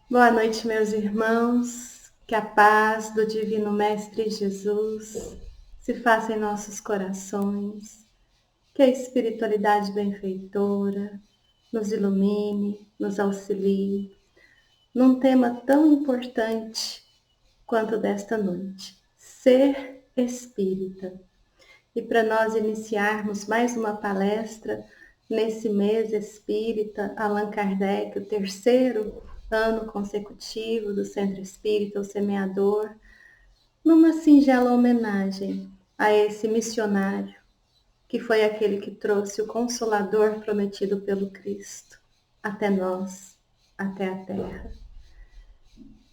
Boa noite, meus irmãos. Que a paz do Divino Mestre Jesus se faça em nossos corações. Que a espiritualidade benfeitora nos ilumine, nos auxilie num tema tão importante quanto desta noite: ser espírita. E para nós iniciarmos mais uma palestra nesse mês espírita, Allan Kardec, o terceiro ano consecutivo do Centro Espírita, o Semeador, numa singela homenagem a esse missionário, que foi aquele que trouxe o Consolador prometido pelo Cristo até nós, até a Terra.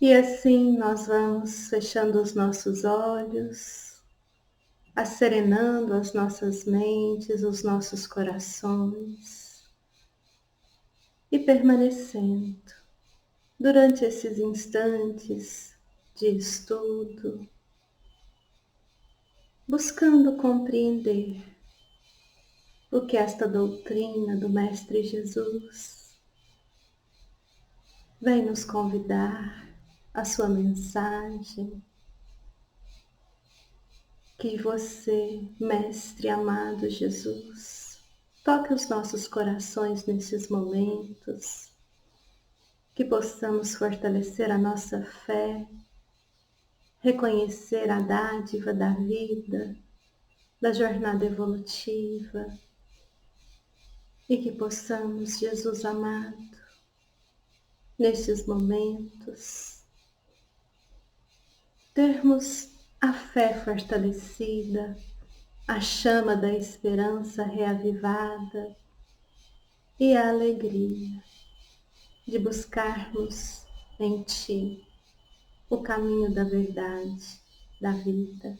E assim nós vamos fechando os nossos olhos, asserenando as nossas mentes, os nossos corações e permanecendo durante esses instantes de estudo, buscando compreender o que esta doutrina do Mestre Jesus vem nos convidar, a sua mensagem. Que você, Mestre amado Jesus, toque os nossos corações nesses momentos, que possamos fortalecer a nossa fé, reconhecer a dádiva da vida, da jornada evolutiva, e que possamos, Jesus amado, nestes momentos, termos a fé fortalecida, a chama da esperança reavivada e a alegria de buscarmos em Ti o caminho da verdade, da vida.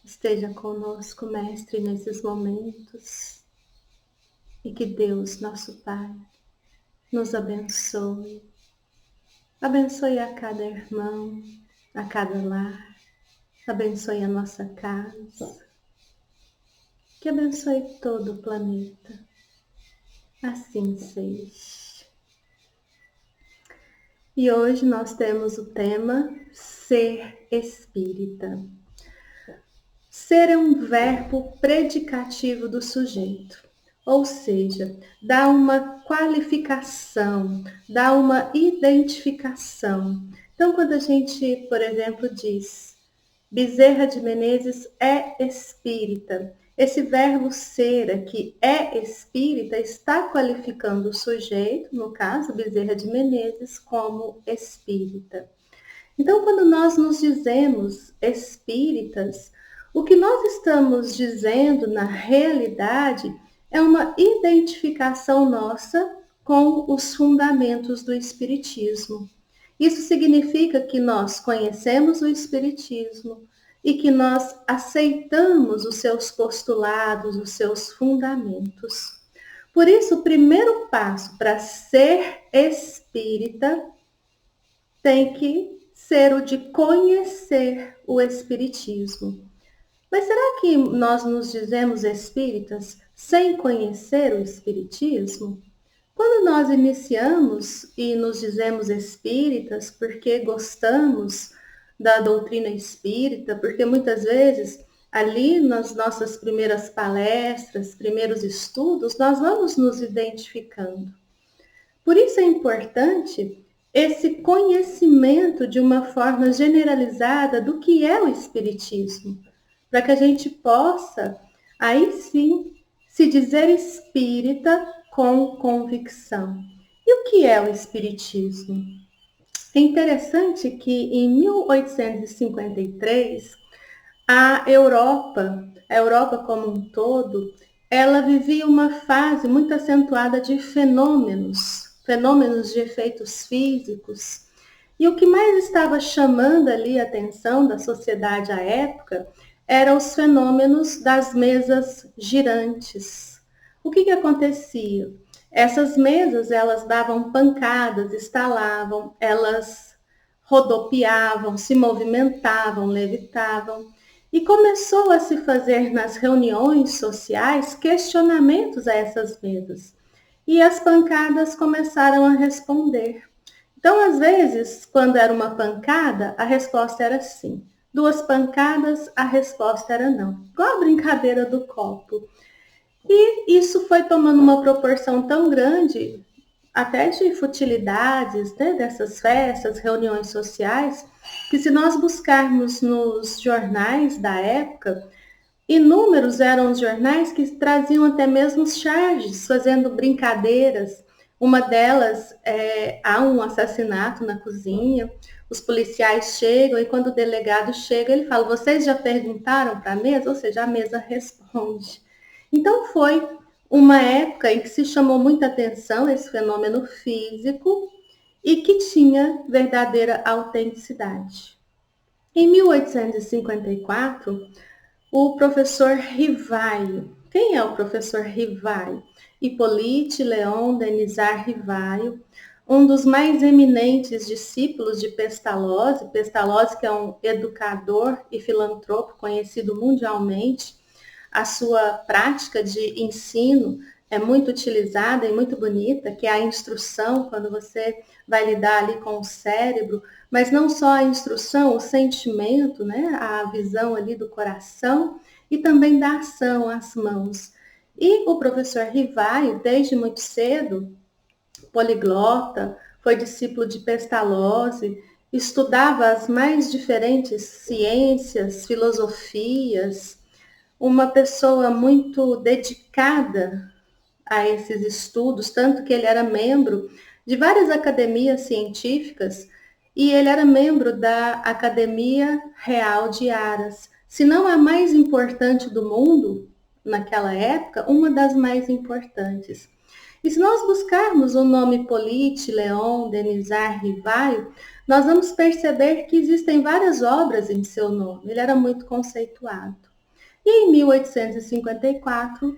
Esteja conosco, Mestre, nesses momentos, e que Deus, nosso Pai, nos abençoe. Abençoe a cada irmão, a cada lar, abençoe a nossa casa, que abençoe todo o planeta. Assim seja. E hoje nós temos o tema Ser Espírita. Ser é um verbo predicativo do sujeito, ou seja, dá uma qualificação, dá uma identificação. Então, quando a gente, por exemplo, diz Bezerra de Menezes é espírita, esse verbo ser aqui, é espírita, está qualificando o sujeito, no caso, Bezerra de Menezes, como espírita. Então, quando nós nos dizemos espíritas, o que nós estamos dizendo na realidade é uma identificação nossa com os fundamentos do Espiritismo. Isso significa que nós conhecemos o Espiritismo e que nós aceitamos os seus postulados, os seus fundamentos. Por isso, o primeiro passo para ser espírita tem que ser o de conhecer o Espiritismo. Mas será que nós nos dizemos espíritas sem conhecer o Espiritismo? Quando nós iniciamos e nos dizemos espíritas porque gostamos da doutrina espírita, porque muitas vezes ali nas nossas primeiras palestras, primeiros estudos, nós vamos nos identificando. Por isso é importante esse conhecimento de uma forma generalizada do que é o Espiritismo, para que a gente possa, aí sim, se dizer espírita com convicção. E o que é o Espiritismo? É interessante que em 1853, a Europa como um todo, ela vivia uma fase muito acentuada de fenômenos de efeitos físicos. E o que mais estava chamando ali a atenção da sociedade à época eram os fenômenos das mesas girantes. O que acontecia? Essas mesas, elas davam pancadas, estalavam, elas rodopiavam, se movimentavam, levitavam. E começou a se fazer nas reuniões sociais questionamentos a essas mesas. E as pancadas começaram a responder. Então, às vezes, quando era uma pancada, a resposta era sim. 2 pancadas, a resposta era não. Igual a brincadeira do copo. E isso foi tomando uma proporção tão grande, até de futilidades, né, dessas festas, reuniões sociais, que se nós buscarmos nos jornais da época, inúmeros eram os jornais que traziam até mesmo charges, fazendo brincadeiras. Uma delas, há um assassinato na cozinha, os policiais chegam e quando o delegado chega, ele fala, vocês já perguntaram para a mesa? Ou seja, a mesa responde. Então foi uma época em que se chamou muita atenção esse fenômeno físico e que tinha verdadeira autenticidade. Em 1854, o professor Rivaio. Quem é o professor Rivaio? Hippolyte Léon Denisard Rivaio, um dos mais eminentes discípulos de Pestalozzi. Pestalozzi, que é um educador e filantropo conhecido mundialmente. A sua prática de ensino é muito utilizada e muito bonita, que é a instrução, quando você vai lidar ali com o cérebro, mas não só a instrução, o sentimento, né? A visão ali do coração e também da ação, as mãos. E o professor Rivaio, desde muito cedo, poliglota, foi discípulo de Pestalozzi, estudava as mais diferentes ciências, filosofias, uma pessoa muito dedicada a esses estudos, tanto que ele era membro de várias academias científicas e ele era membro da Academia Real de Aras, se não a mais importante do mundo naquela época, uma das mais importantes. E se nós buscarmos o nome Hippolyte Léon Denisard Rivaio, nós vamos perceber que existem várias obras em seu nome. Ele era muito conceituado. E em 1854,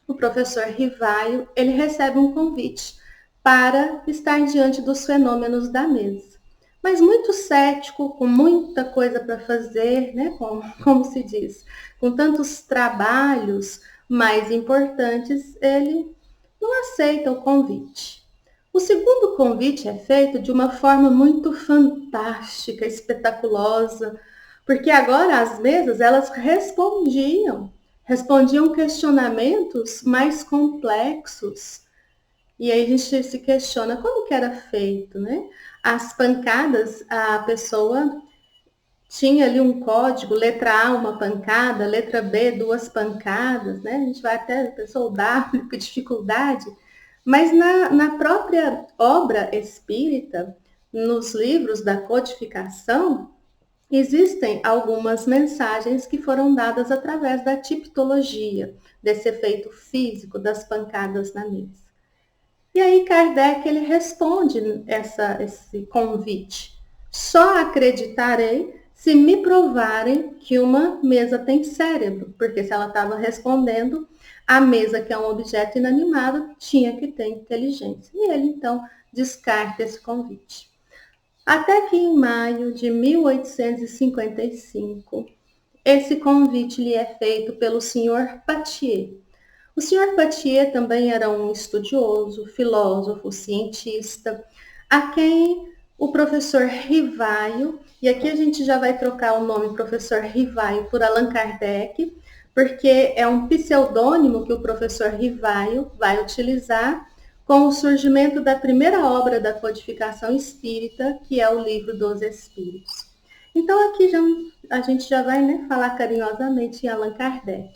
o professor Rivaio, ele recebe um convite para estar diante dos fenômenos da mesa. Mas muito cético, com muita coisa para fazer, né? Como se diz, com tantos trabalhos mais importantes, ele não aceita o convite. O segundo convite é feito de uma forma muito fantástica, espetaculosa, porque agora as mesas, elas respondiam questionamentos mais complexos. E aí a gente se questiona como que era feito, né? As pancadas, a pessoa tinha ali um código, letra A, uma pancada, letra B, 2 pancadas, né? A gente vai até a pessoa o W, com dificuldade. Mas na própria obra espírita, nos livros da codificação, existem algumas mensagens que foram dadas através da tipologia, desse efeito físico das pancadas na mesa. E aí Kardec ele responde esse convite. Só acreditarei se me provarem que uma mesa tem cérebro, porque se ela estava respondendo, a mesa, que é um objeto inanimado, tinha que ter inteligência. E ele, então, descarta esse convite. Até que em maio de 1855, esse convite lhe é feito pelo Sr. Patier. O Sr. Patier também era um estudioso, filósofo, cientista, a quem o professor Rivaio, e aqui a gente já vai trocar o nome professor Rivaio por Allan Kardec, porque é um pseudônimo que o professor Rivaio vai utilizar com o surgimento da primeira obra da codificação espírita, que é o Livro dos Espíritos. Então aqui a gente já vai, né, falar carinhosamente em Allan Kardec.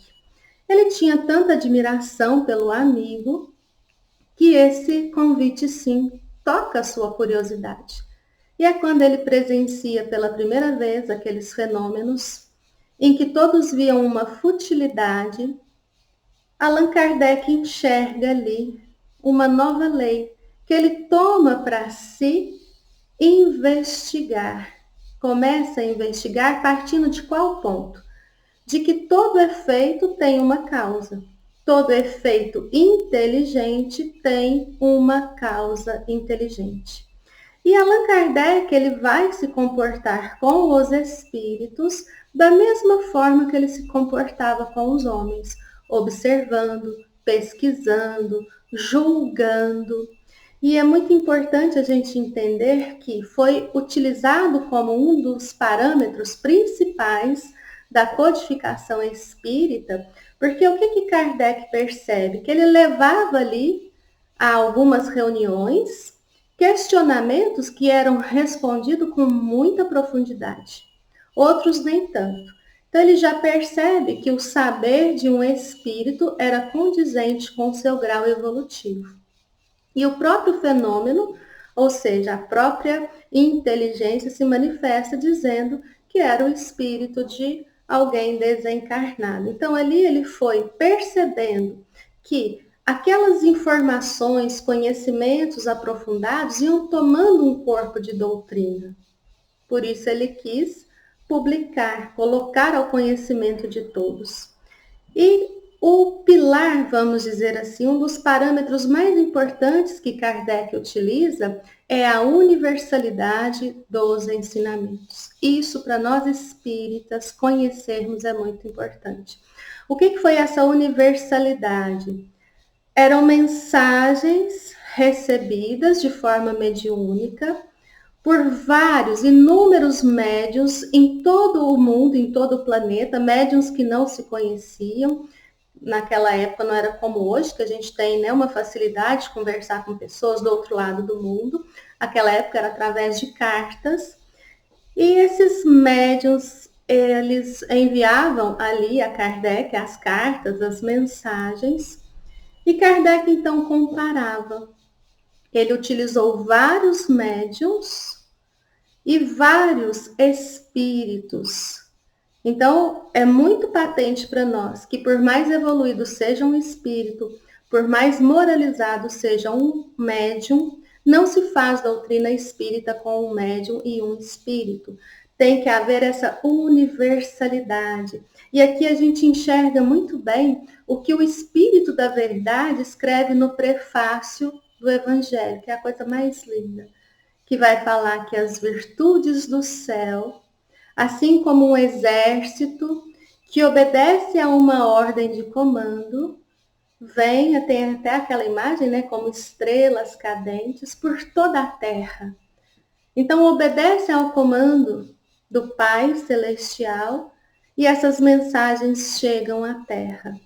Ele tinha tanta admiração pelo amigo que esse convite, sim, toca a sua curiosidade. E é quando ele presencia pela primeira vez aqueles fenômenos em que todos viam uma futilidade, Allan Kardec enxerga ali uma nova lei que ele toma para si investigar. Começa a investigar partindo de qual ponto? De que todo efeito tem uma causa. Todo efeito inteligente tem uma causa inteligente. E Allan Kardec ele vai se comportar com os espíritos da mesma forma que ele se comportava com os homens, observando, pesquisando, julgando. E é muito importante a gente entender que foi utilizado como um dos parâmetros principais da codificação espírita, porque o que Kardec percebe? Que ele levava ali a algumas reuniões questionamentos que eram respondidos com muita profundidade, outros nem tanto. Então ele já percebe que o saber de um espírito era condizente com o seu grau evolutivo. E o próprio fenômeno, ou seja, a própria inteligência, se manifesta dizendo que era o espírito de alguém desencarnado. Então, ali ele foi percebendo que aquelas informações, conhecimentos aprofundados iam tomando um corpo de doutrina. Por isso, ele quis publicar, colocar ao conhecimento de todos. E o pilar, vamos dizer assim, um dos parâmetros mais importantes que Kardec utiliza é a universalidade dos ensinamentos. Isso, para nós espíritas, conhecermos é muito importante. O que foi essa universalidade? Eram mensagens recebidas de forma mediúnica por vários, inúmeros médiuns em todo o mundo, em todo o planeta, médiuns que não se conheciam. Naquela época não era como hoje, que a gente tem, né, uma facilidade de conversar com pessoas do outro lado do mundo. Aquela época era através de cartas. E esses médiuns, eles enviavam ali a Kardec as cartas, as mensagens. E Kardec então comparava. Ele utilizou vários médiuns e vários espíritos. Então, é muito patente para nós que por mais evoluído seja um espírito, por mais moralizado seja um médium, não se faz doutrina espírita com um médium e um espírito. Tem que haver essa universalidade. E aqui a gente enxerga muito bem o que o Espírito da Verdade escreve no prefácio do Evangelho, que é a coisa mais linda, que vai falar que as virtudes do céu, assim como um exército que obedece a uma ordem de comando, vem, tem até aquela imagem, né, como estrelas cadentes por toda a terra. Então, obedece ao comando do Pai Celestial e essas mensagens chegam à terra.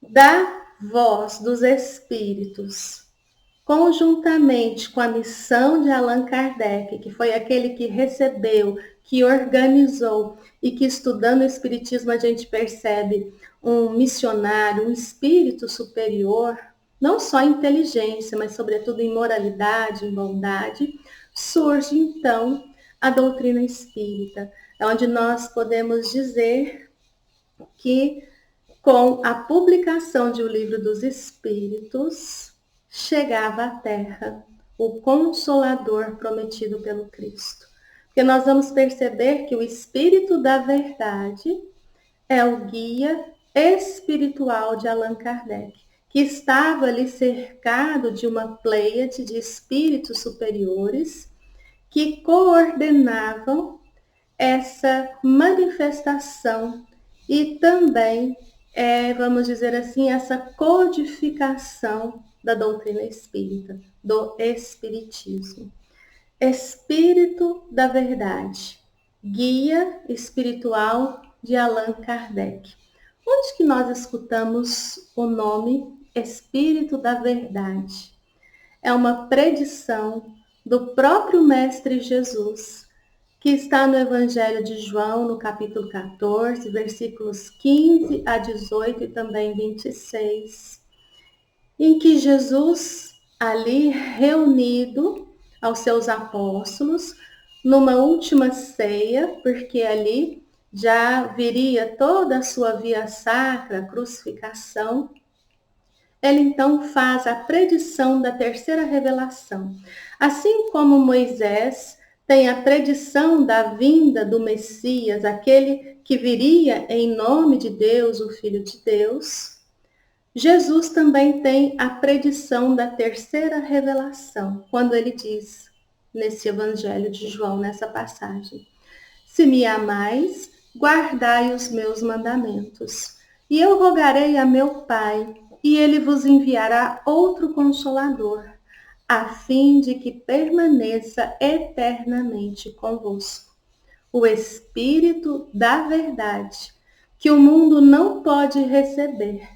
Da voz dos Espíritos, conjuntamente com a missão de Allan Kardec, que foi aquele que recebeu, que organizou e que estudando o Espiritismo a gente percebe um missionário, um espírito superior, não só em inteligência, mas sobretudo em moralidade, em bondade, surge então a doutrina espírita, onde nós podemos dizer que com a publicação de O Livro dos Espíritos, chegava à Terra o Consolador prometido pelo Cristo. Porque nós vamos perceber que o Espírito da Verdade é o guia espiritual de Allan Kardec, que estava ali cercado de uma pleiade de espíritos superiores que coordenavam essa manifestação e também, vamos dizer assim, essa codificação da doutrina espírita, do espiritismo. Espírito da Verdade, guia espiritual de Allan Kardec. Onde que nós escutamos o nome Espírito da Verdade? É uma predição do próprio Mestre Jesus, que está no Evangelho de João, no capítulo 14, versículos 15 a 18 e também 26, em que Jesus, ali reunido aos seus apóstolos, numa última ceia, porque ali já viria toda a sua via sacra, a crucificação, ele então faz a predição da terceira revelação. Assim como Moisés tem a predição da vinda do Messias, aquele que viria em nome de Deus, o Filho de Deus, Jesus também tem a predição da terceira revelação, quando ele diz, nesse Evangelho de João, nessa passagem: se me amais, guardai os meus mandamentos, e eu rogarei a meu Pai, e ele vos enviará outro Consolador, a fim de que permaneça eternamente convosco. O Espírito da verdade, que o mundo não pode receber,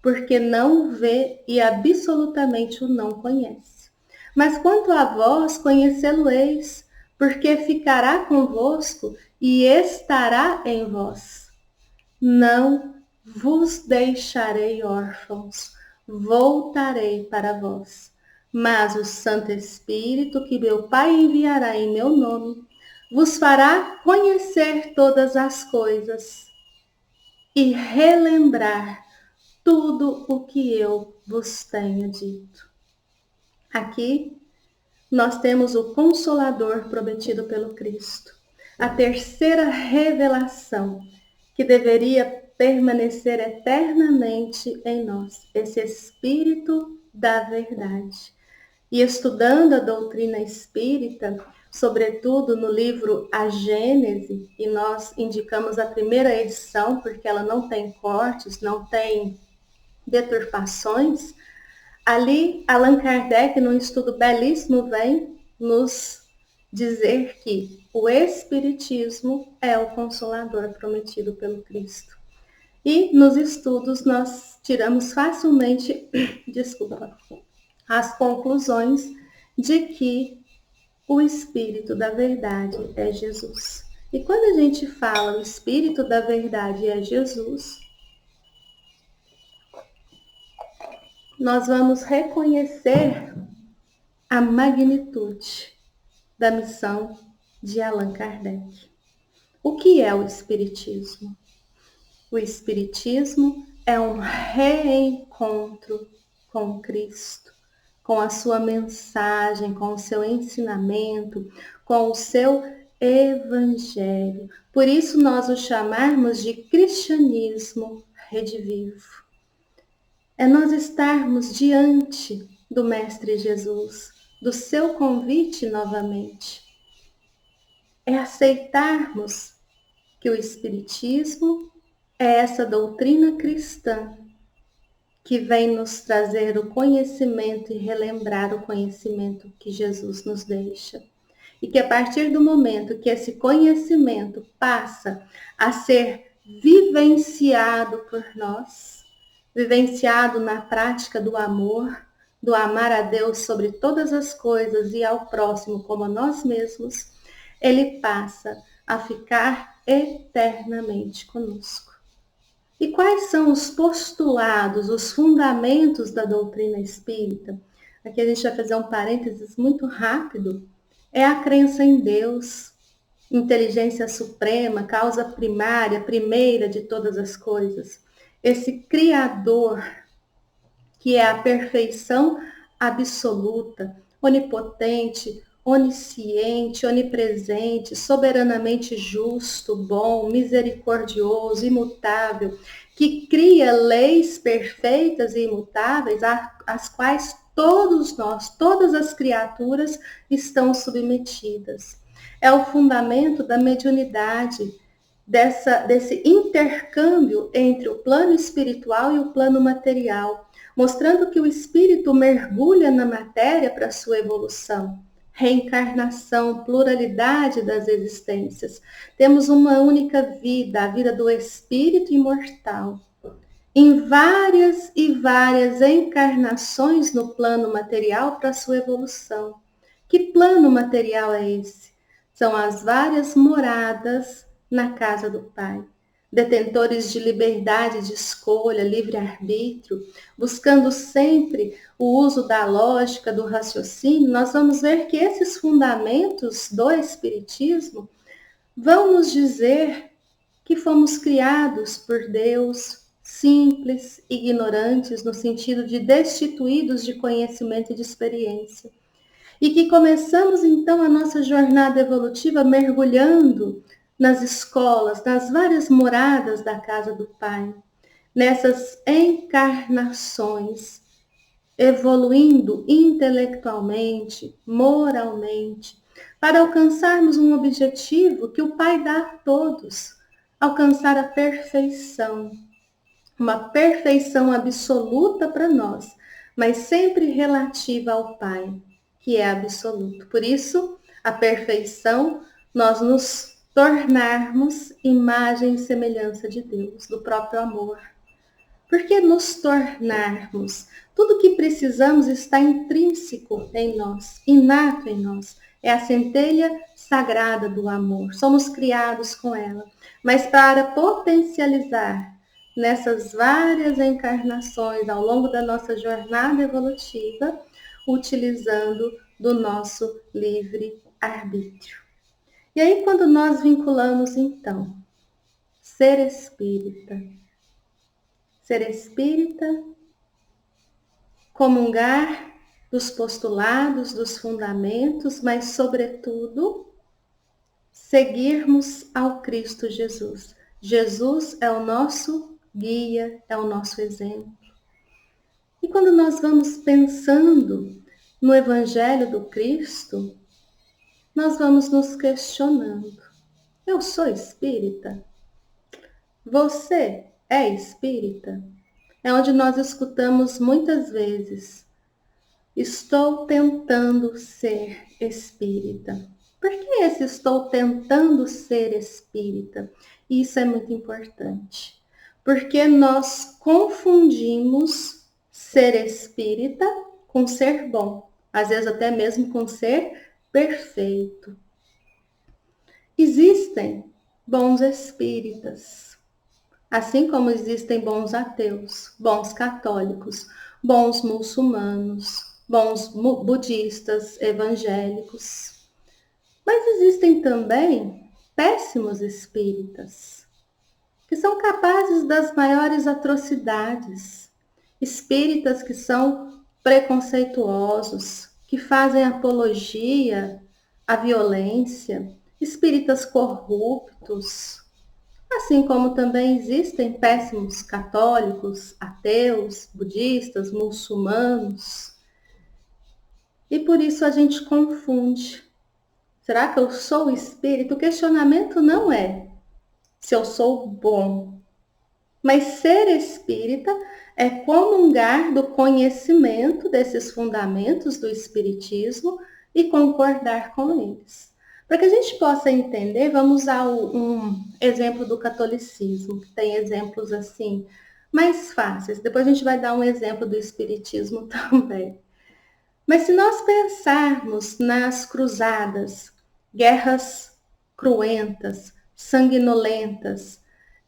porque não o vê e absolutamente o não conhece. Mas quanto a vós, conhecê-lo-eis, porque ficará convosco e estará em vós. Não vos deixarei órfãos, voltarei para vós. Mas o Santo Espírito, que meu Pai enviará em meu nome, vos fará conhecer todas as coisas e relembrar tudo o que eu vos tenho dito. Aqui nós temos o Consolador prometido pelo Cristo. A terceira revelação que deveria permanecer eternamente em nós. Esse Espírito da verdade. E estudando a doutrina espírita, sobretudo no livro A Gênese, e nós indicamos a primeira edição, porque ela não tem cortes, não tem deturpações, ali Allan Kardec, num estudo belíssimo, vem nos dizer que o Espiritismo é o Consolador prometido pelo Cristo. E nos estudos nós tiramos facilmente, as conclusões de que o Espírito da Verdade é Jesus. E quando a gente fala o Espírito da Verdade é Jesus, nós vamos reconhecer a magnitude da missão de Allan Kardec. O que é o Espiritismo? O Espiritismo é um reencontro com Cristo, com a sua mensagem, com o seu ensinamento, com o seu evangelho. Por isso nós o chamarmos de cristianismo redivivo. É nós estarmos diante do Mestre Jesus, do seu convite novamente. É aceitarmos que o Espiritismo é essa doutrina cristã que vem nos trazer o conhecimento e relembrar o conhecimento que Jesus nos deixa. E que a partir do momento que esse conhecimento passa a ser vivenciado por nós, vivenciado na prática do amor, do amar a Deus sobre todas as coisas e ao próximo como a nós mesmos, ele passa a ficar eternamente conosco. E quais são os postulados, os fundamentos da doutrina espírita? Aqui a gente vai fazer um parênteses muito rápido. É a crença em Deus, inteligência suprema, causa primária, primeira de todas as coisas. Esse Criador, que é a perfeição absoluta, onipotente, onisciente, onipresente, soberanamente justo, bom, misericordioso, imutável, que cria leis perfeitas e imutáveis, às quais todos nós, todas as criaturas estão submetidas. É o fundamento da mediunidade, desse intercâmbio entre o plano espiritual e o plano material, mostrando que o espírito mergulha na matéria para sua evolução. Reencarnação, pluralidade das existências. Temos uma única vida, a vida do espírito imortal. Em várias e várias encarnações no plano material para sua evolução. Que plano material é esse? São as várias moradas na casa do Pai. Detentores de liberdade de escolha, livre-arbítrio, buscando sempre o uso da lógica, do raciocínio, nós vamos ver que esses fundamentos do Espiritismo vão nos dizer que fomos criados por Deus, simples, ignorantes, no sentido de destituídos de conhecimento e de experiência. E que começamos então a nossa jornada evolutiva mergulhando nas escolas, nas várias moradas da casa do Pai, nessas encarnações, evoluindo intelectualmente, moralmente, para alcançarmos um objetivo que o Pai dá a todos, alcançar a perfeição, uma perfeição absoluta para nós, mas sempre relativa ao Pai, que é absoluto. Por isso, a perfeição, nós nos tornarmos imagem e semelhança de Deus, do próprio amor. Porque nos tornarmos, tudo que precisamos está intrínseco em nós, inato em nós. É a centelha sagrada do amor. Somos criados com ela. Mas para potencializar nessas várias encarnações ao longo da nossa jornada evolutiva, utilizando do nosso livre arbítrio. E aí, quando nós vinculamos, então, ser espírita, comungar dos postulados, dos fundamentos, mas, sobretudo, seguirmos ao Cristo Jesus. Jesus é o nosso guia, é o nosso exemplo. E quando nós vamos pensando no Evangelho do Cristo, nós vamos nos questionando. Eu sou espírita? Você é espírita? É onde nós escutamos muitas vezes: estou tentando ser espírita. Por que esse estou tentando ser espírita? Isso é muito importante, porque nós confundimos ser espírita com ser bom, às vezes até mesmo com ser perfeito. Existem bons espíritas, assim como existem bons ateus, bons católicos, bons muçulmanos, bons budistas, evangélicos. Mas existem também péssimos espíritas, que são capazes das maiores atrocidades. Espíritas que são preconceituosos, que fazem apologia à violência, espíritas corruptos, assim como também existem péssimos católicos, ateus, budistas, muçulmanos. E por isso a gente confunde. Será que eu sou espírita? O questionamento não é se eu sou bom, mas ser espírita é comungar do conhecimento desses fundamentos do espiritismo e concordar com eles. Para que a gente possa entender, vamos usar um exemplo do catolicismo, que tem exemplos assim mais fáceis. Depois a gente vai dar um exemplo do espiritismo também. Mas se nós pensarmos nas cruzadas, guerras cruentas, sanguinolentas,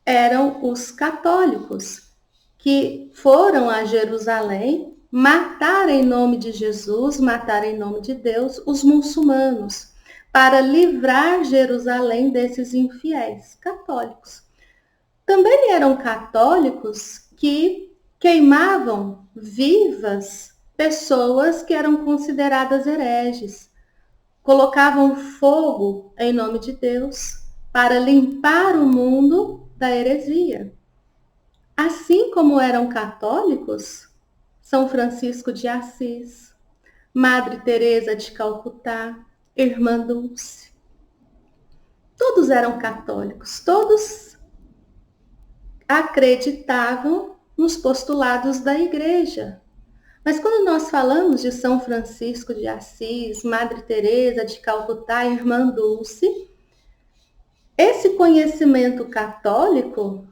eram os católicos que foram a Jerusalém matar em nome de Jesus, matar em nome de Deus os muçulmanos, para livrar Jerusalém desses infiéis católicos. Também eram católicos que queimavam vivas pessoas que eram consideradas hereges. Colocavam fogo em nome de Deus para limpar o mundo da heresia. Assim como eram católicos, São Francisco de Assis, Madre Teresa de Calcutá, Irmã Dulce. Todos eram católicos, todos acreditavam nos postulados da Igreja. Mas quando nós falamos de São Francisco de Assis, Madre Teresa de Calcutá, Irmã Dulce, esse conhecimento católico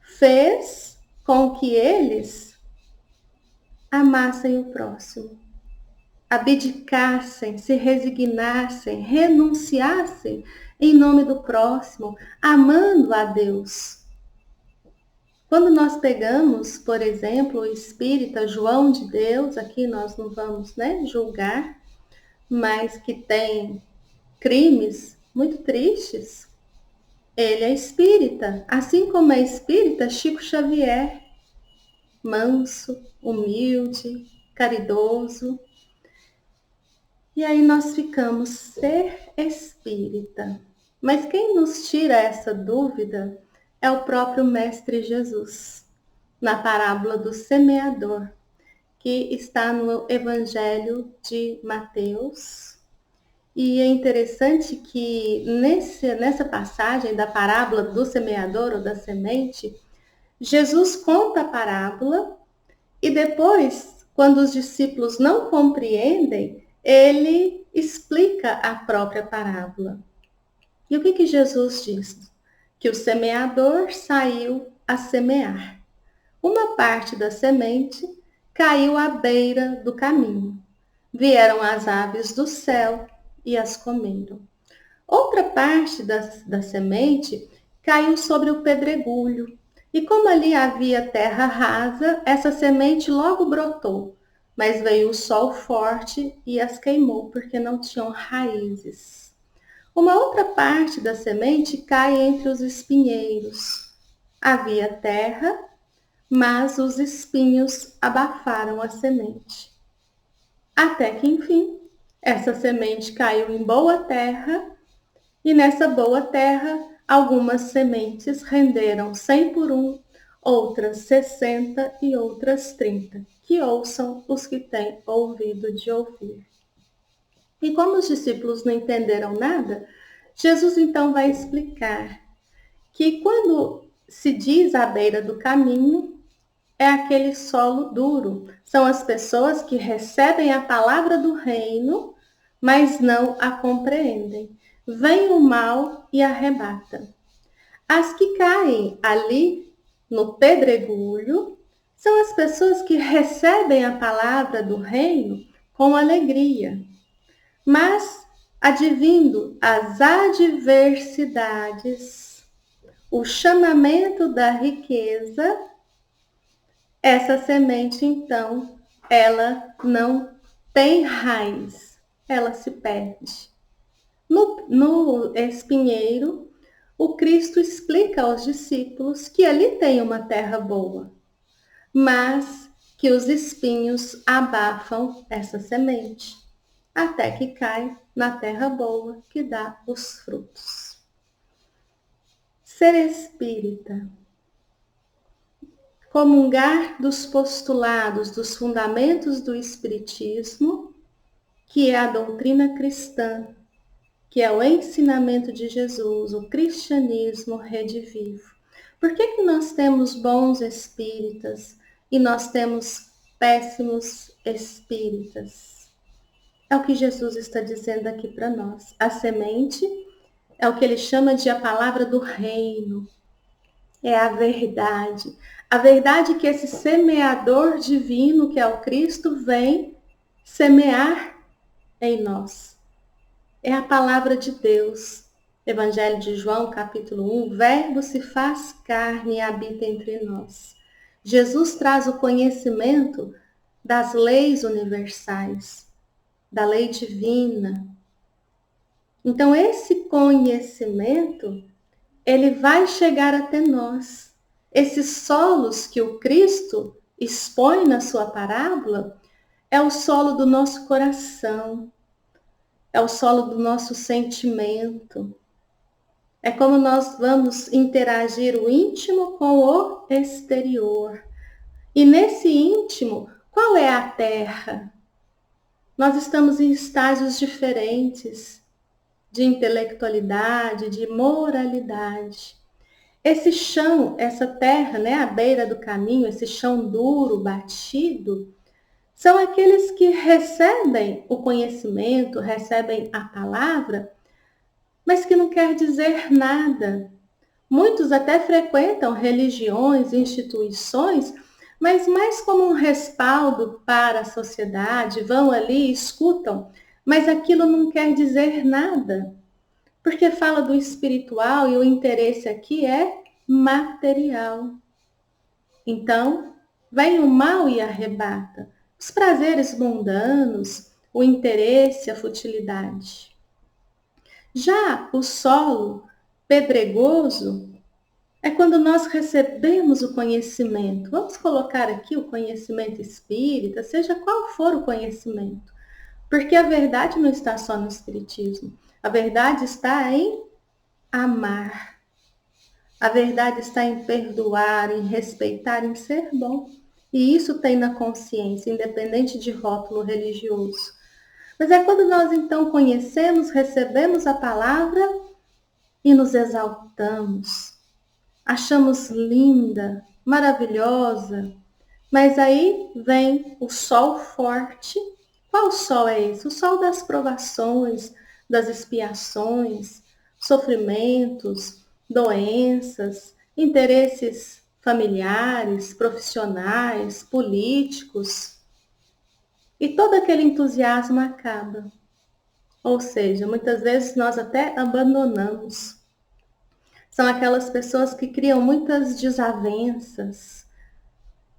fez com que eles amassem o próximo, abdicassem, se resignassem, renunciassem em nome do próximo, amando a Deus. Quando nós pegamos, por exemplo, o espírita João de Deus, aqui nós não vamos julgar, mas que tem crimes muito tristes, ele é espírita, assim como é espírita Chico Xavier, manso, humilde, caridoso. E aí nós ficamos ser espírita. Mas quem nos tira essa dúvida é o próprio Mestre Jesus, na parábola do semeador, que está no Evangelho de Mateus. E é interessante que nessa passagem da parábola do semeador ou da semente, Jesus conta a parábola e depois, quando os discípulos não compreendem, ele explica a própria parábola. E o que Jesus diz? Que o semeador saiu a semear. Uma parte da semente caiu à beira do caminho. Vieram as aves do céu e as comeram. Outra parte da semente caiu sobre o pedregulho. E como ali havia terra rasa, essa semente logo brotou. Mas veio o sol forte e as queimou, porque não tinham raízes. Uma outra parte da semente cai entre os espinheiros. Havia terra, mas os espinhos abafaram a semente. Até que, enfim, essa semente caiu em boa terra, e nessa boa terra, algumas sementes renderam 100 por 1, outras 60 e outras 30. Que ouçam os que têm ouvido de ouvir. E como os discípulos não entenderam nada, Jesus então vai explicar que quando se diz à beira do caminho, é aquele solo duro. São as pessoas que recebem a palavra do reino, mas não a compreendem. Vem o mal e arrebata. As que caem ali no pedregulho são as pessoas que recebem a palavra do reino com alegria, mas advindo as adversidades, o chamamento da riqueza, essa semente, então, ela não tem raiz, ela se perde. No espinheiro, o Cristo explica aos discípulos que ali tem uma terra boa, mas que os espinhos abafam essa semente, até que cai na terra boa, que dá os frutos. Ser espírita, comungar dos postulados, dos fundamentos do Espiritismo, que é a doutrina cristã, que é o ensinamento de Jesus, o cristianismo redivivo. Por que nós temos bons espíritas e nós temos péssimos espíritas? É o que Jesus está dizendo aqui para nós. A semente é o que ele chama de a palavra do reino. É a verdade. A verdade que esse semeador divino, que é o Cristo, vem semear em nós. É a palavra de Deus. Evangelho de João, capítulo 1, o Verbo se faz carne e habita entre nós. Jesus traz o conhecimento das leis universais, da lei divina. Então, esse conhecimento, ele vai chegar até nós. Esses solos que o Cristo expõe na sua parábola é o solo do nosso coração, é o solo do nosso sentimento. É como nós vamos interagir o íntimo com o exterior. E nesse íntimo, qual é a terra? Nós estamos em estágios diferentes de intelectualidade, de moralidade. Esse chão, essa terra, né, à beira do caminho, esse chão duro, batido, são aqueles que recebem o conhecimento, recebem a palavra, mas que não quer dizer nada. Muitos até frequentam religiões, instituições, mas mais como um respaldo para a sociedade, vão ali, escutam, mas aquilo não quer dizer nada, porque fala do espiritual e o interesse aqui é material. Então, vem o mal e arrebata os prazeres mundanos, o interesse, a futilidade. Já o solo pedregoso é quando nós recebemos o conhecimento. Vamos colocar aqui o conhecimento espírita, seja qual for o conhecimento. Porque a verdade não está só no espiritismo. A verdade está em amar. A verdade está em perdoar, em respeitar, em ser bom. E isso tem na consciência, independente de rótulo religioso. Mas é quando nós então conhecemos, recebemos a palavra e nos exaltamos. Achamos linda, maravilhosa, Mas aí vem o sol forte. Qual sol é esse? O sol das provações, das expiações, sofrimentos, doenças, interesses familiares, profissionais, políticos. E todo aquele entusiasmo acaba. Ou seja, muitas vezes nós até abandonamos. São aquelas pessoas que criam muitas desavenças,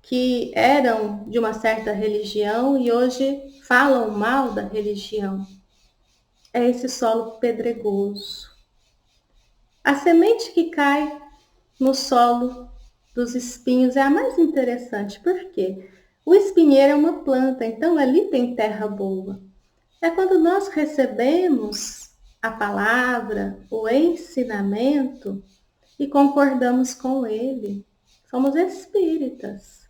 que eram de uma certa religião e hoje falam mal da religião. É esse solo pedregoso. A semente que cai no solo dos espinhos é a mais interessante. Por quê? O espinheiro é uma planta, então ali tem terra boa. É quando nós recebemos a palavra, o ensinamento e concordamos com ele. Somos espíritas.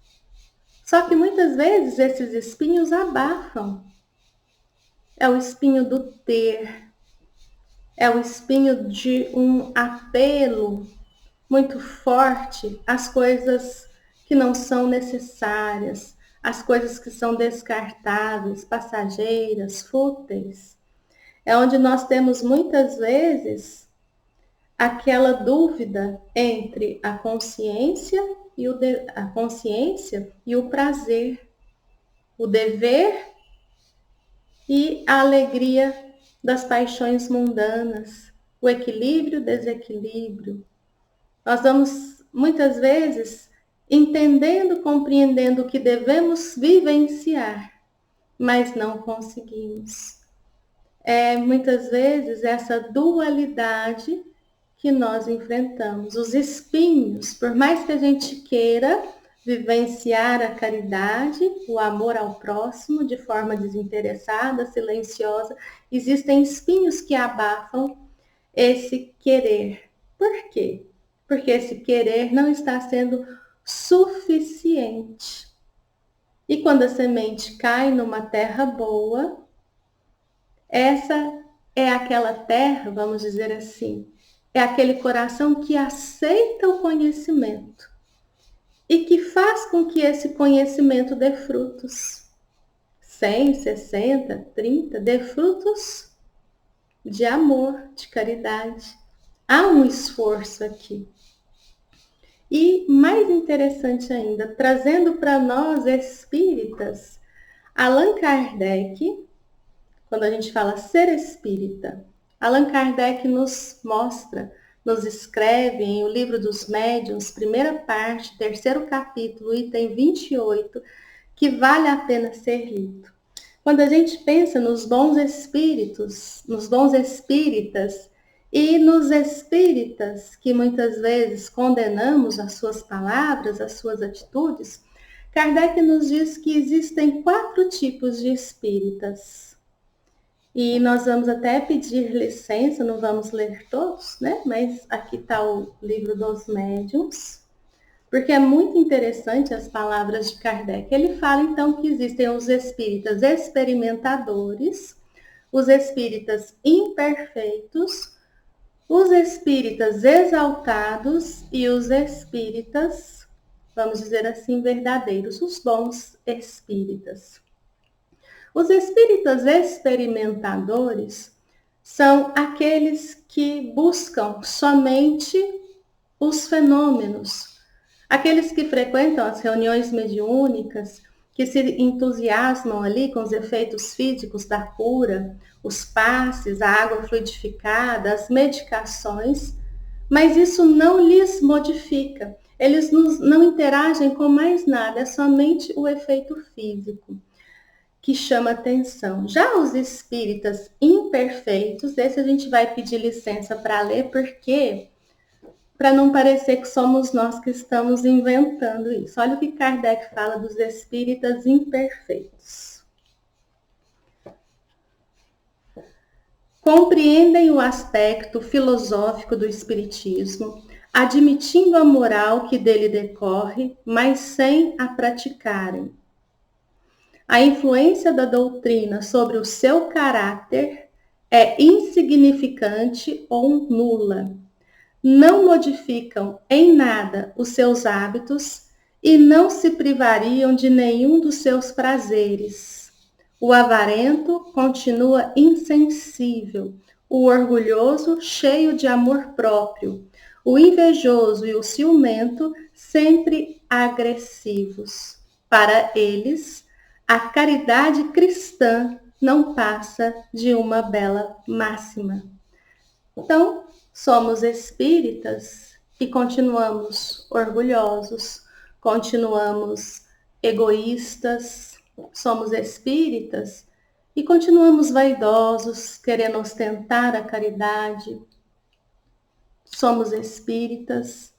Só que muitas vezes esses espinhos abafam. É o espinho do ter, é o espinho de um apelo muito forte às coisas que não são necessárias, às coisas que são descartáveis, passageiras, fúteis. É onde nós temos muitas vezes aquela dúvida entre a consciência e o prazer, o dever e a alegria das paixões mundanas, o equilíbrio, desequilíbrio. Nós vamos muitas vezes entendendo, compreendendo o que devemos vivenciar, mas não conseguimos. É muitas vezes essa dualidade que nós enfrentamos. Os espinhos, por mais que a gente queira vivenciar a caridade, o amor ao próximo de forma desinteressada, silenciosa, existem espinhos que abafam esse querer. Por quê? Porque esse querer não está sendo suficiente. E quando a semente cai numa terra boa, essa é aquela terra, vamos dizer assim, é aquele coração que aceita o conhecimento e que faz com que esse conhecimento dê frutos. 100, 60, 30, dê frutos de amor, de caridade. Há um esforço aqui. E mais interessante ainda, trazendo para nós espíritas, Allan Kardec, quando a gente fala ser espírita, Allan Kardec nos mostra, nos escreve em O Livro dos Médiuns, primeira parte, terceiro capítulo, item 28, que vale a pena ser lido. Quando a gente pensa nos bons espíritos, nos bons espíritas e nos espíritas que muitas vezes condenamos as suas palavras, as suas atitudes, Kardec nos diz que existem 4 tipos de espíritas. E nós vamos até pedir licença, não vamos ler todos, né? Mas aqui está o Livro dos Médiuns, porque é muito interessante as palavras de Kardec. Ele fala, então, que existem os espíritas experimentadores, os espíritas imperfeitos, os espíritas exaltados e os espíritas, vamos dizer assim, verdadeiros, os bons espíritas. Os espíritas experimentadores são aqueles que buscam somente os fenômenos, aqueles que frequentam as reuniões mediúnicas, que se entusiasmam ali com os efeitos físicos da cura, os passes, a água fluidificada, as medicações, mas isso não lhes modifica. Eles não interagem com mais nada, é somente o efeito físico que chama atenção. Já os espíritas imperfeitos, esse a gente vai pedir licença para ler, porque para não parecer que somos nós que estamos inventando isso. Olha o que Kardec fala dos espíritas imperfeitos. Compreendem o aspecto filosófico do espiritismo, admitindo a moral que dele decorre, mas sem a praticarem. A influência da doutrina sobre o seu caráter é insignificante ou nula. Não modificam em nada os seus hábitos e não se privariam de nenhum dos seus prazeres. O avarento continua insensível, o orgulhoso cheio de amor próprio, o invejoso e o ciumento sempre agressivos. Para eles, a caridade cristã não passa de uma bela máxima. Então, somos espíritas e continuamos orgulhosos, continuamos egoístas, somos espíritas e continuamos vaidosos, querendo ostentar a caridade. Somos espíritas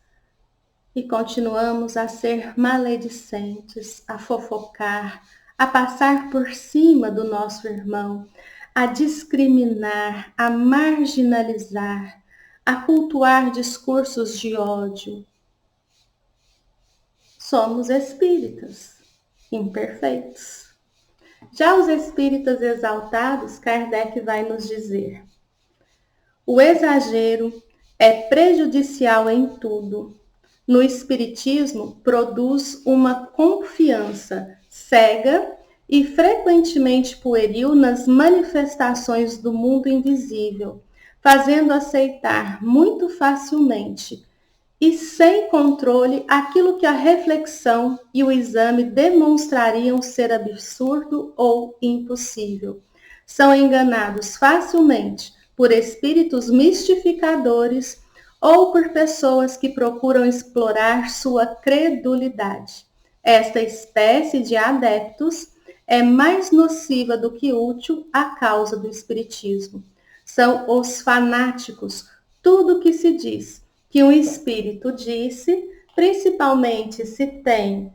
e continuamos a ser maledicentes, a fofocar, a passar por cima do nosso irmão, a discriminar, a marginalizar, a cultuar discursos de ódio. Somos espíritas, imperfeitos. Já os espíritas exaltados, Kardec vai nos dizer: o exagero é prejudicial em tudo. No Espiritismo, produz uma confiança cega e frequentemente pueril nas manifestações do mundo invisível, fazendo aceitar muito facilmente e sem controle aquilo que a reflexão e o exame demonstrariam ser absurdo ou impossível. São enganados facilmente por espíritos mistificadores ou por pessoas que procuram explorar sua credulidade. Esta espécie de adeptos é mais nociva do que útil à causa do espiritismo. São os fanáticos, tudo que se diz que um espírito disse, principalmente se tem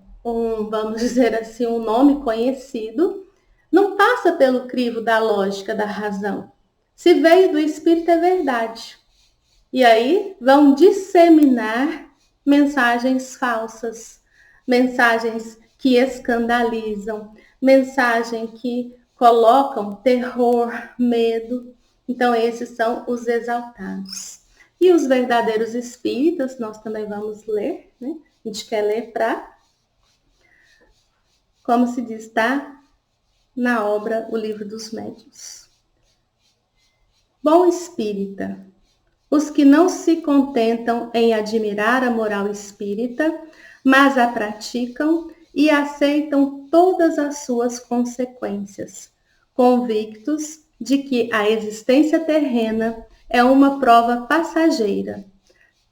vamos dizer assim, um nome conhecido, não passa pelo crivo da lógica, da razão. Se veio do espírito é verdade. E aí vão disseminar mensagens falsas, mensagens que escandalizam, mensagens que colocam terror, medo. Então esses são os exaltados. E os verdadeiros espíritas, nós também vamos ler, né? A gente quer ler para, como se diz, está na obra O Livro dos Médiuns. Bom espírita, os que não se contentam em admirar a moral espírita, mas a praticam e aceitam todas as suas consequências, convictos de que a existência terrena é uma prova passageira.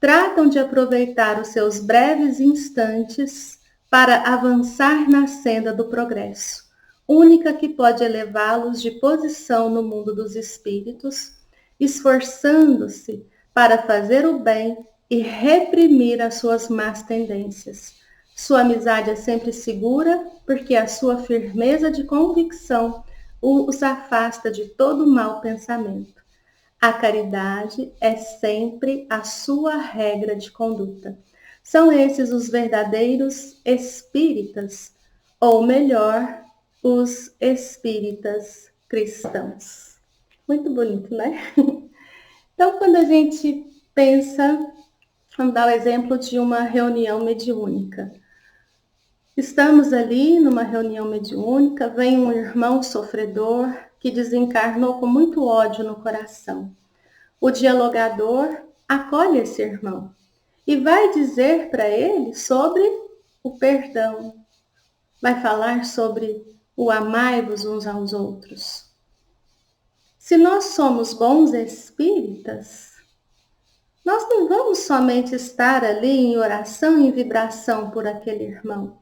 Tratam de aproveitar os seus breves instantes para avançar na senda do progresso, única que pode elevá-los de posição no mundo dos espíritos, esforçando-se para fazer o bem e reprimir as suas más tendências. Sua amizade é sempre segura, porque a sua firmeza de convicção os afasta de todo mau pensamento. A caridade é sempre a sua regra de conduta. São esses os verdadeiros espíritas, ou melhor, os espíritas cristãos. Muito bonito, né? Então, quando a gente pensa, vamos dar o exemplo de uma reunião mediúnica. Estamos ali numa reunião mediúnica, vem um irmão sofredor que desencarnou com muito ódio no coração. O dialogador acolhe esse irmão e vai dizer para ele sobre o perdão, vai falar sobre o amai-vos uns aos outros. Se nós somos bons espíritas, nós não vamos somente estar ali em oração e em vibração por aquele irmão.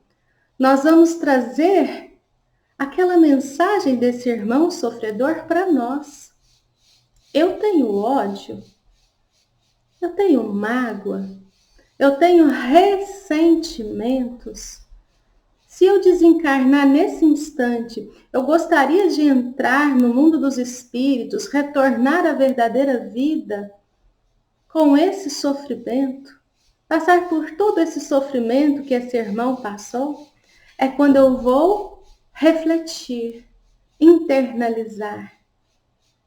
Nós vamos trazer aquela mensagem desse irmão sofredor para nós. Eu tenho ódio, eu tenho mágoa, eu tenho ressentimentos. Se eu desencarnar nesse instante, eu gostaria de entrar no mundo dos espíritos, retornar à verdadeira vida com esse sofrimento, passar por todo esse sofrimento que esse irmão passou. É quando eu vou refletir, internalizar.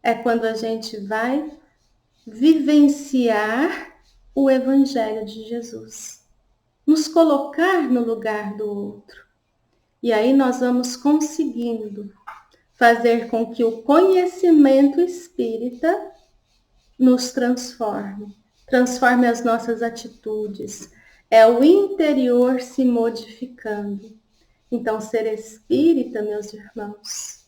É quando a gente vai vivenciar o Evangelho de Jesus. nos colocar no lugar do outro. E aí nós vamos conseguindo fazer com que o conhecimento espírita nos transforme as nossas atitudes. É o interior se modificando. Então, ser espírita, meus irmãos,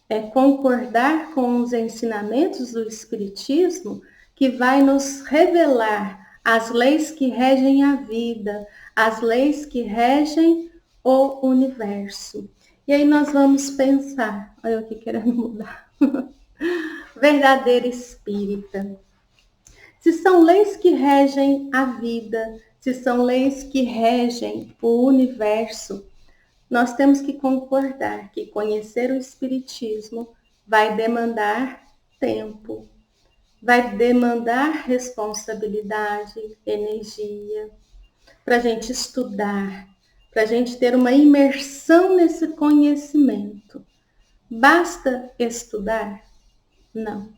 é concordar com os ensinamentos do Espiritismo, que vai nos revelar as leis que regem a vida, as leis que regem o universo. E aí nós vamos pensar, olha eu aqui querendo mudar, verdadeiro espírita. Se são leis que regem a vida, se são leis que regem o universo, nós temos que concordar que conhecer o Espiritismo vai demandar tempo, vai demandar responsabilidade, energia, para a gente estudar, para a gente ter uma imersão nesse conhecimento. Basta estudar? Não.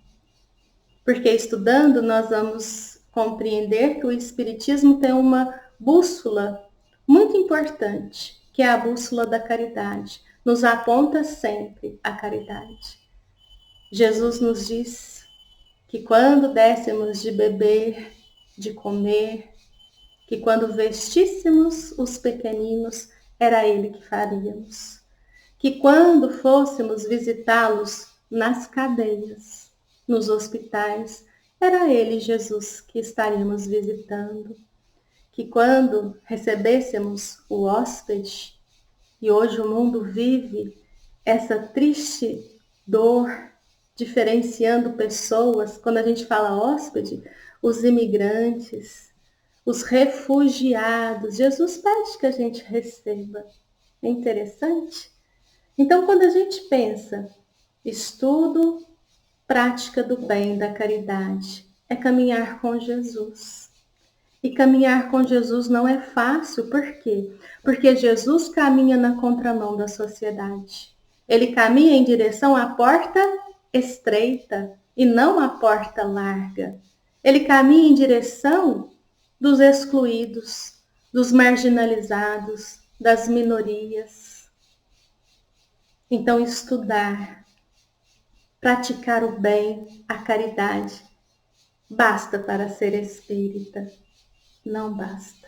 Porque estudando nós vamos compreender que o Espiritismo tem uma bússola muito importante, que é a bússola da caridade. Nos aponta sempre a caridade. Jesus nos diz que quando dessemos de beber, de comer, que quando vestíssemos os pequeninos, era Ele que faríamos. Que quando fôssemos visitá-los nas cadeias, nos hospitais, era Ele, Jesus, que estaríamos visitando. Que quando recebêssemos o hóspede, e hoje o mundo vive essa triste dor, diferenciando pessoas, quando a gente fala hóspede, os imigrantes, os refugiados, Jesus pede que a gente receba. É interessante? Então, quando a gente pensa estudo, prática do bem, da caridade, é caminhar com Jesus. E caminhar com Jesus não é fácil, por quê? Porque Jesus caminha na contramão da sociedade. Ele caminha em direção à porta estreita e não à porta larga. Ele caminha em direção dos excluídos, dos marginalizados, das minorias. Então, estudar, praticar o bem, a caridade, basta para ser espírita? Não basta.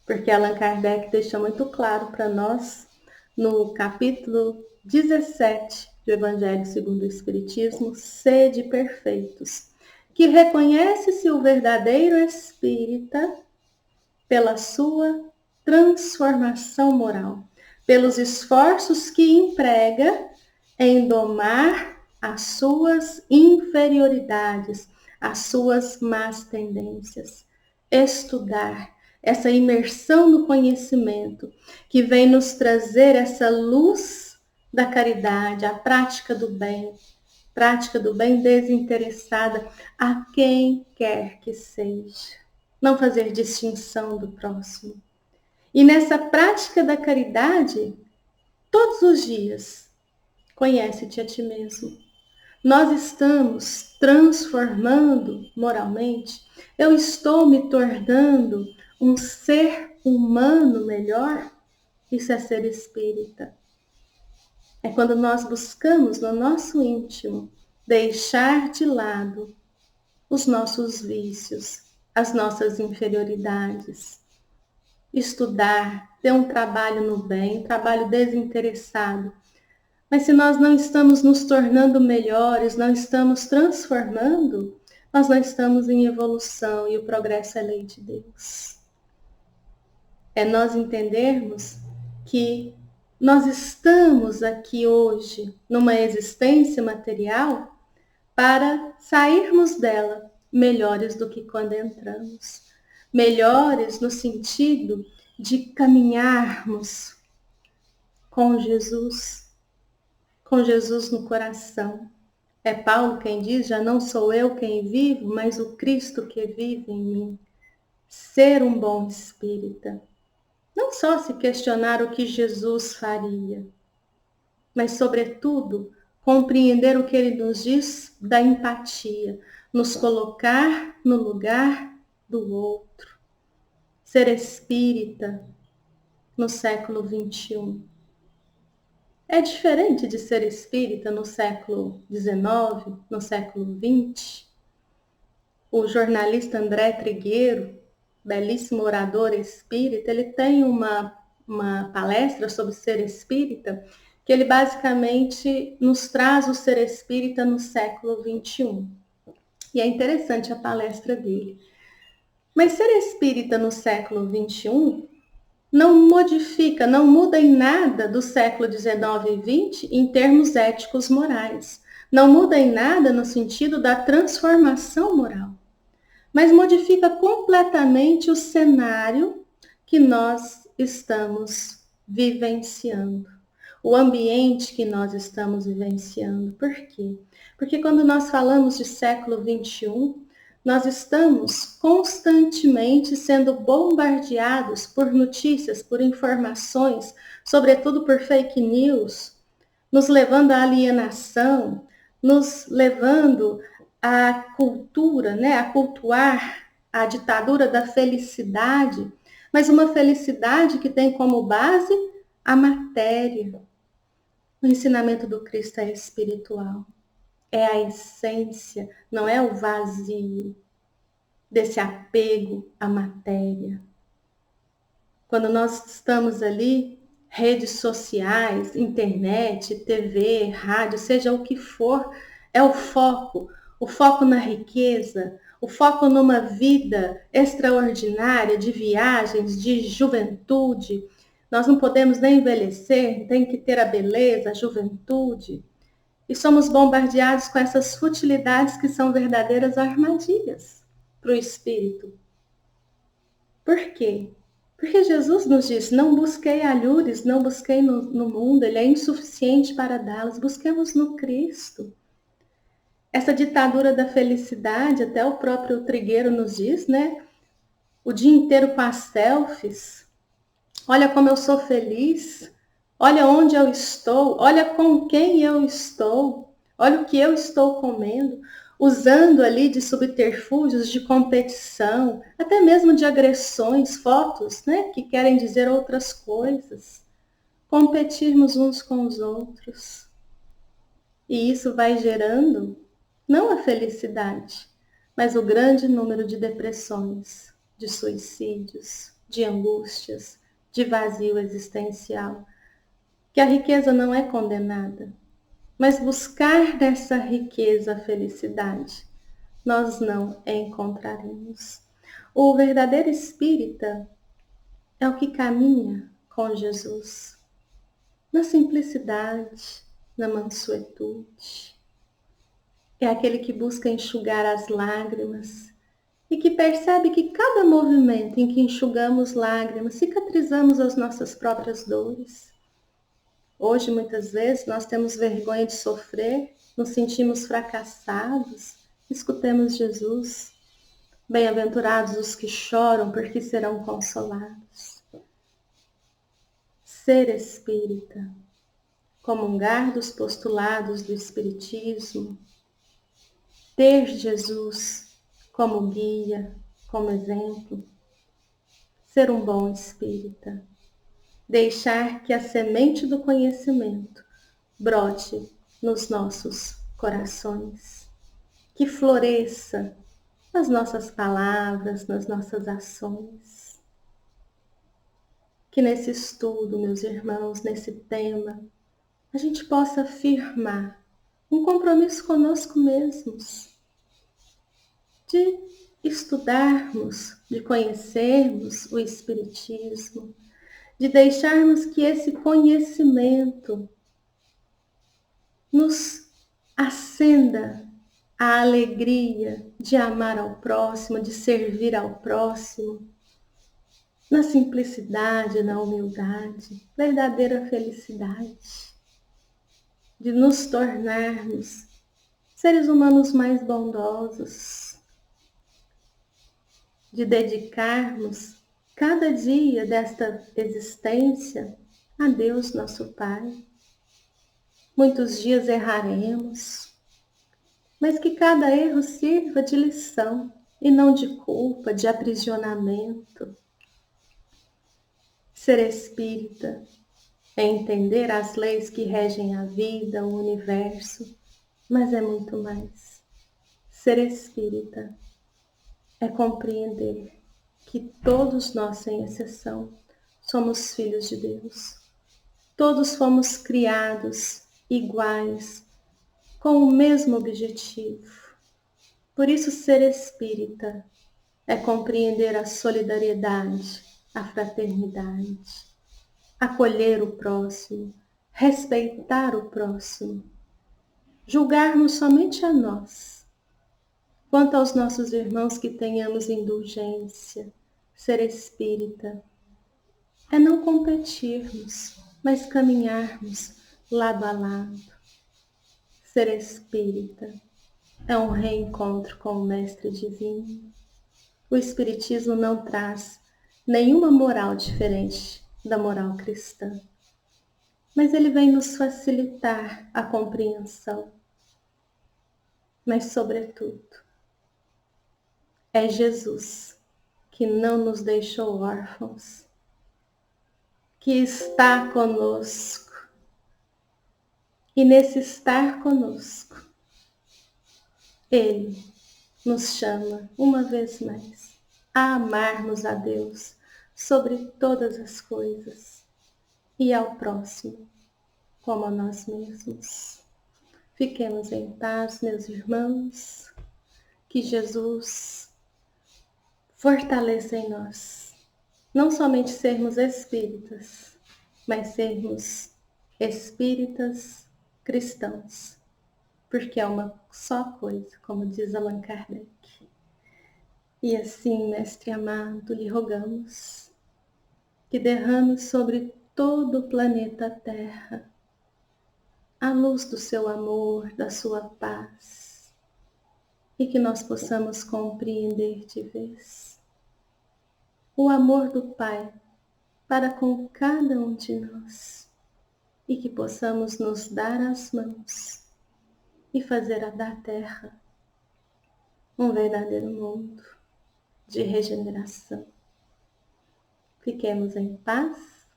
Porque Allan Kardec deixa muito claro para nós, no capítulo 17 do Evangelho segundo o Espiritismo, sede perfeitos, que reconhece-se o verdadeiro espírita pela sua transformação moral, pelos esforços que emprega em domar as suas inferioridades, as suas más tendências. Estudar, essa imersão no conhecimento, que vem nos trazer essa luz da caridade, a prática do bem desinteressada a quem quer que seja. Não fazer distinção do próximo. E nessa prática da caridade, todos os dias, conhece-te a ti mesmo. Nós estamos transformando moralmente. Eu estou me tornando um ser humano melhor. Isso é ser espírita. É quando nós buscamos no nosso íntimo deixar de lado os nossos vícios, as nossas inferioridades. Estudar, ter um trabalho no bem, um trabalho desinteressado. Mas se nós não estamos nos tornando melhores, não estamos transformando, nós não estamos em evolução e o progresso é lei de Deus. É nós entendermos que nós estamos aqui hoje numa existência material para sairmos dela melhores do que quando entramos. Melhores no sentido de caminharmos com Jesus no coração. É Paulo quem diz, já não sou eu quem vivo, mas o Cristo que vive em mim. Ser um bom espírita. Não só se questionar o que Jesus faria, mas, sobretudo, compreender o que ele nos diz da empatia, nos colocar no lugar do outro. ser espírita no século XXI? É diferente de ser espírita no século XIX, no século XX? O jornalista André Trigueiro, belíssimo orador espírita, ele tem uma palestra sobre ser espírita, que ele basicamente nos traz o ser espírita no século XXI. E é interessante a palestra dele. Mas ser espírita no século XXI não modifica, não muda em nada do século XIX e XX em termos éticos morais. Não muda em nada no sentido da transformação moral, mas modifica completamente o cenário que nós estamos vivenciando, o ambiente que nós estamos vivenciando. Por quê? Porque quando nós falamos de século XXI, nós estamos constantemente sendo bombardeados por notícias, por informações, sobretudo por fake news, nos levando à alienação, nos levando à cultura, né, a cultuar a ditadura da felicidade, mas uma felicidade que tem como base a matéria. O ensinamento do Cristo é espiritual. É a essência, não é o vazio desse apego à matéria. Quando nós estamos ali, redes sociais, internet, TV, rádio, seja o que for, é o foco na riqueza, o foco numa vida extraordinária de viagens, de juventude. Nós não podemos nem envelhecer, tem que ter a beleza, a juventude. E somos bombardeados com essas futilidades que são verdadeiras armadilhas para o espírito. Por quê? Porque Jesus nos disse, não busquei alhures, não busquei no mundo, ele é insuficiente para dá-las, busquemos no Cristo. Essa ditadura da felicidade, até o próprio Trigueiro nos diz, né? O dia inteiro com as selfies, olha como eu sou feliz, olha onde eu estou, olha com quem eu estou, olha o que eu estou comendo, usando ali de subterfúgios de competição, até mesmo de agressões, fotos, né, que querem dizer outras coisas. Competirmos uns com os outros. E isso vai gerando, não a felicidade, mas o grande número de depressões, de suicídios, de angústias, de vazio existencial. Que a riqueza não é condenada, mas buscar dessa riqueza a felicidade, nós não encontraremos. O verdadeiro espírita é o que caminha com Jesus, na simplicidade, na mansuetude. É aquele que busca enxugar as lágrimas e que percebe que cada movimento em que enxugamos lágrimas, cicatrizamos as nossas próprias dores. Hoje, muitas vezes, nós temos vergonha de sofrer, nos sentimos fracassados. Escutemos Jesus. Bem-aventurados os que choram, porque serão consolados. Ser espírita, comungar dos postulados do Espiritismo, ter Jesus como guia, como exemplo, ser um bom espírita. Deixar que a semente do conhecimento brote nos nossos corações, que floresça nas nossas palavras, nas nossas ações. Que nesse estudo, meus irmãos, nesse tema, a gente possa afirmar um compromisso conosco mesmos, de estudarmos, de conhecermos o Espiritismo, de deixarmos que esse conhecimento nos acenda a alegria de amar ao próximo, de servir ao próximo, na simplicidade, na humildade, verdadeira felicidade, de nos tornarmos seres humanos mais bondosos, de dedicarmos cada dia desta existência a Deus, nosso Pai. Muitos dias erraremos, mas que cada erro sirva de lição e não de culpa, de aprisionamento. Ser espírita é entender as leis que regem a vida, o universo, mas é muito mais. Ser espírita é compreender que todos nós, sem exceção, somos filhos de Deus. Todos fomos criados iguais, com o mesmo objetivo. Por isso, ser espírita é compreender a solidariedade, a fraternidade, acolher o próximo, respeitar o próximo, julgarmos somente a nós. Quanto aos nossos irmãos, que tenhamos indulgência. Ser espírita é não competirmos, mas caminharmos lado a lado. Ser espírita é um reencontro com o Mestre Divino. O Espiritismo não traz nenhuma moral diferente da moral cristã, mas ele vem nos facilitar a compreensão. Mas, sobretudo, é Jesus que não nos deixou órfãos, que está conosco. E nesse estar conosco, Ele nos chama uma vez mais a amarmos a Deus sobre todas as coisas e ao próximo como a nós mesmos. Fiquemos em paz, meus irmãos, que Jesus fortaleça em nós não somente sermos espíritas, mas sermos espíritas cristãos, porque é uma só coisa, como diz Allan Kardec. E assim, Mestre amado, lhe rogamos que derrame sobre todo o planeta Terra a luz do seu amor, da sua paz, e que nós possamos compreender de vez o amor do Pai para com cada um de nós, e que possamos nos dar as mãos e fazer da Terra um verdadeiro mundo de regeneração. Fiquemos em paz.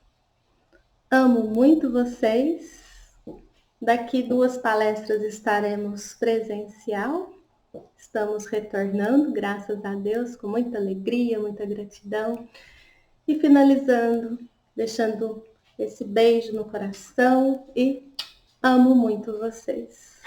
Amo muito vocês. Daqui 2 palestras estaremos presencial. Estamos retornando, graças a Deus, com muita alegria, muita gratidão. E finalizando, deixando esse beijo no coração e amo muito vocês.